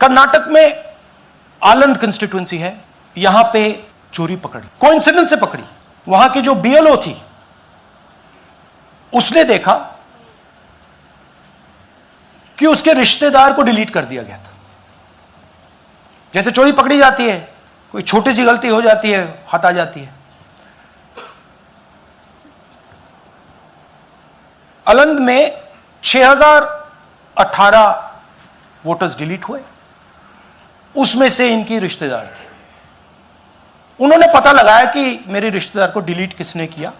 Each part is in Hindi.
कर्नाटक में आलंद कंस्टिट्यूएंसी है, यहां पे चोरी पकड़ी, कोइंसिडेंस से पकड़ी। वहां की जो बीएलओ थी उसने देखा कि उसके रिश्तेदार को डिलीट कर दिया गया था। जैसे चोरी पकड़ी जाती है, कोई छोटी सी गलती हो जाती है, हाथ आ जाती है। आलंद में 6018 वोटर्स डिलीट हुए, उसमें से इनकी रिश्तेदार थे। उन्होंने पता लगाया कि मेरे रिश्तेदार को डिलीट किसने किया।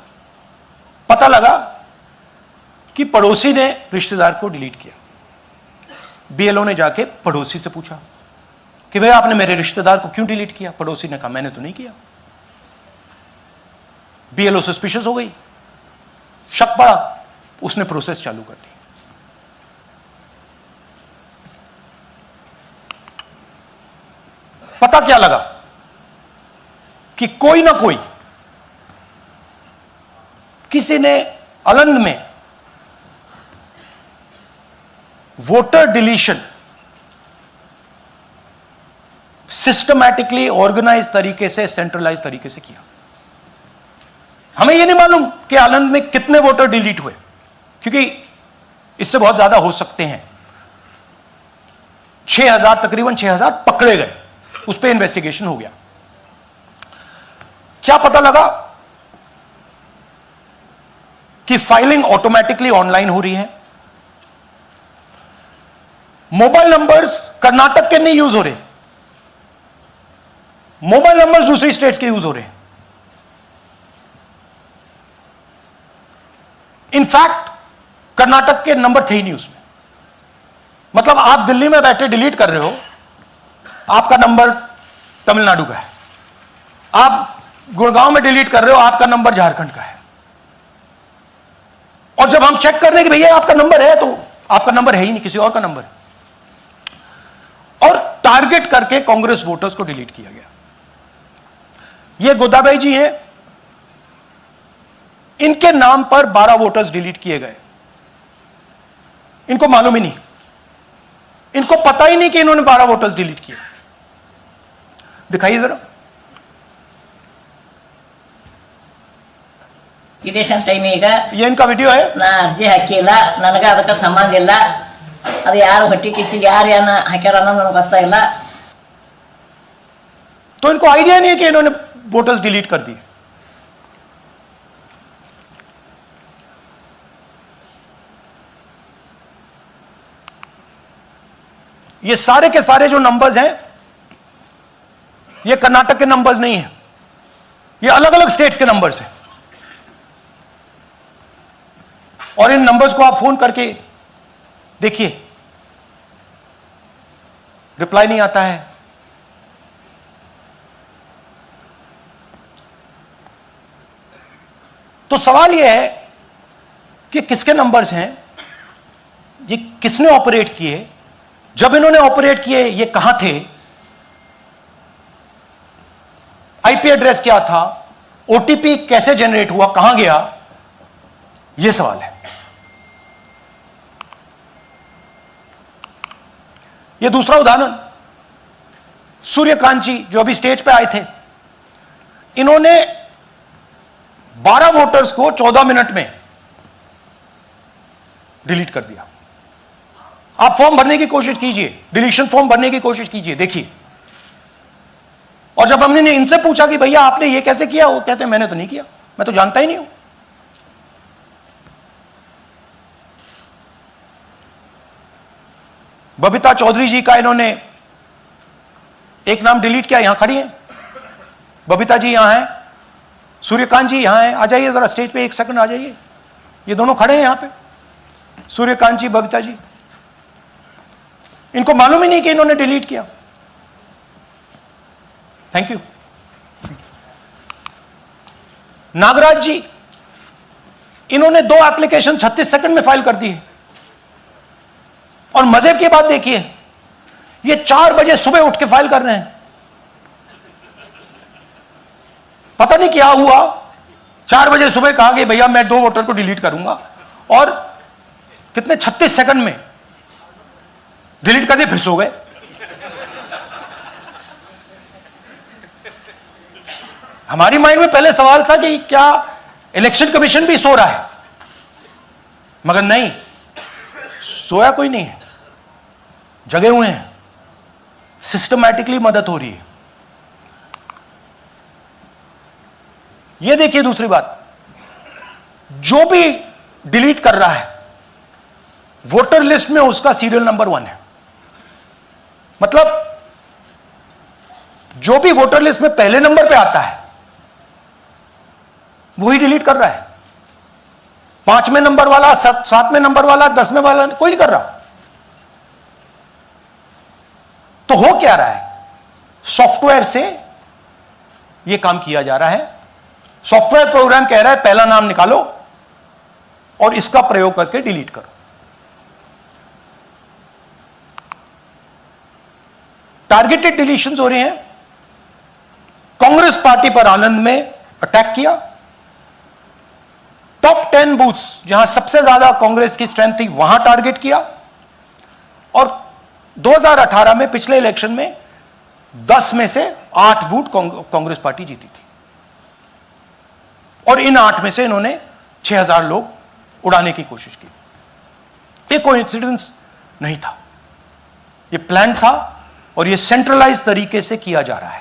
पता लगा कि पड़ोसी ने रिश्तेदार को डिलीट किया। बीएलओ ने जाके पड़ोसी से पूछा कि भैया आपने मेरे रिश्तेदार को क्यों डिलीट किया? पड़ोसी ने कहा मैंने तो नहीं किया। बीएलओ सस्पिशियस हो गई, शक पड़ा, उसने प्रोसेस चालू कर दी। पता क्या लगा कि कोई ना कोई, किसी ने आलंद में वोटर डिलीशन सिस्टमैटिकली ऑर्गेनाइज तरीके से, सेंट्रलाइज तरीके से किया। हमें यह नहीं मालूम कि आलंद में कितने वोटर डिलीट हुए, क्योंकि इससे बहुत ज्यादा हो सकते हैं। 6000, तकरीबन 6000 पकड़े गए, उस पर इन्वेस्टिगेशन हो गया। क्या पता लगा कि फाइलिंग ऑटोमेटिकली ऑनलाइन हो रही है। मोबाइल नंबर्स कर्नाटक के नहीं यूज हो रहे, मोबाइल नंबर्स दूसरी स्टेट्स के यूज हो रहे हैं। इनफैक्ट कर्नाटक के नंबर थे ही नहीं उसमें। मतलब आप दिल्ली में बैठे डिलीट कर रहे हो, आपका नंबर तमिलनाडु का है। आप गुड़गांव में डिलीट कर रहे हो, आपका नंबर झारखंड का है। और जब हम चेक कर रहे हैं कि भैया आपका नंबर है, तो आपका नंबर है ही नहीं, किसी और का नंबर है। और टारगेट करके कांग्रेस वोटर्स को डिलीट किया गया। ये गोदाबाई जी हैं, इनके नाम पर 12 वोटर्स डिलीट किए गए। इनको मालूम ही नहीं, इनको पता ही नहीं कि इन्होंने 12 वोटर्स डिलीट किए। दिखाइए जरा। इलेक्शन टाइम ಈಗ ये इनका वीडियो है। ನಾ ಅರ್ಜಿ ಹಾಕಿಲ್ಲ, ನನಗೆ ಅದಕ್ಕೆ ಸಂಬಂಧ ಇಲ್ಲ। ಅದು ಯಾರು ಹೊಟ್ಟಿ ಕಿಚ್ಚಿಗೆ ಯಾರು ಏನ ಹಾಕ್ಯಾರ ಅನ್ನೋದು ನನಗೆ ಗೊತ್ತಾಗಿಲ್ಲ। तो इनको आइडिया नहीं है कि इन्होंने वोटर्स डिलीट कर दिए। ये सारे के सारे जो नंबर्स हैं, ये कर्नाटक के नंबर्स नहीं हैं, ये अलग अलग स्टेट्स के नंबर्स हैं। और इन नंबर्स को आप फोन करके देखिए, रिप्लाई नहीं आता है। तो सवाल यह है कि किसके नंबर्स हैं, ये किसने ऑपरेट किए, जब इन्होंने ऑपरेट किए ये कहां थे, आईपी एड्रेस क्या था, ओटीपी कैसे जनरेट हुआ, कहां गया, यह सवाल है। यह दूसरा उदाहरण, सूर्यकांत जी जो अभी स्टेज पे आए थे, इन्होंने 12 वोटर्स को 14 मिनट में डिलीट कर दिया। आप फॉर्म भरने की कोशिश कीजिए, डिलीशन फॉर्म भरने की कोशिश कीजिए, देखिए। और जब हमने इनसे पूछा कि भैया आपने ये कैसे किया, वो कहते हैं मैंने तो नहीं किया, मैं तो जानता ही नहीं हूं। बबीता चौधरी जी का इन्होंने एक नाम डिलीट किया, यहां खड़ी हैं बबीता जी, यहां हैं। सूर्यकांत जी यहां हैं, आ जाइए जरा स्टेज पे, एक सेकंड आ जाइए। ये दोनों खड़े हैं यहां पे, सूर्यकांत जी, बबीता जी। इनको मालूम ही नहीं कि इन्होंने डिलीट किया। Thank you. नागराज जी, इन्होंने 2 एप्लीकेशन 36 सेकंड में फाइल कर दी है। और मजे की बात देखिए, ये 4 बजे सुबह उठ के फाइल कर रहे हैं। पता नहीं क्या हुआ, 4 बजे सुबह कहा कि भैया मैं 2 वोटर को डिलीट करूंगा, और कितने 36 सेकंड में डिलीट कर दिए, फिर सो गए। हमारी माइंड में पहले सवाल था कि क्या इलेक्शन कमीशन भी सो रहा है, मगर नहीं, सोया कोई नहीं है, जगे हुए हैं, सिस्टमैटिकली मदद हो रही है। यह देखिए दूसरी बात, जो भी डिलीट कर रहा है वोटर लिस्ट में उसका सीरियल नंबर 1 है। मतलब जो भी वोटर लिस्ट में पहले नंबर पे आता है वही डिलीट कर रहा है। 5वें नंबर वाला, 7वें नंबर वाला, 10वें वाला कोई नहीं कर रहा। तो हो क्या रहा है, सॉफ्टवेयर से यह काम किया जा रहा है। सॉफ्टवेयर प्रोग्राम कह रहा है पहला नाम निकालो और इसका प्रयोग करके डिलीट करो। टारगेटेड डिलीशंस हो रहे हैं। कांग्रेस पार्टी पर आनंद में अटैक किया। टॉप 10 बूथ्स जहां सबसे ज्यादा कांग्रेस की स्ट्रेंथ थी वहां टारगेट किया। और 2018 में पिछले इलेक्शन में 10 में से 8 बूथ कांग्रेस पार्टी जीती थी और इन 8 में से इन्होंने 6000 लोग उड़ाने की कोशिश की। ये कोइंसिडेंस नहीं था, ये प्लान था और ये सेंट्रलाइज तरीके से किया जा रहा है।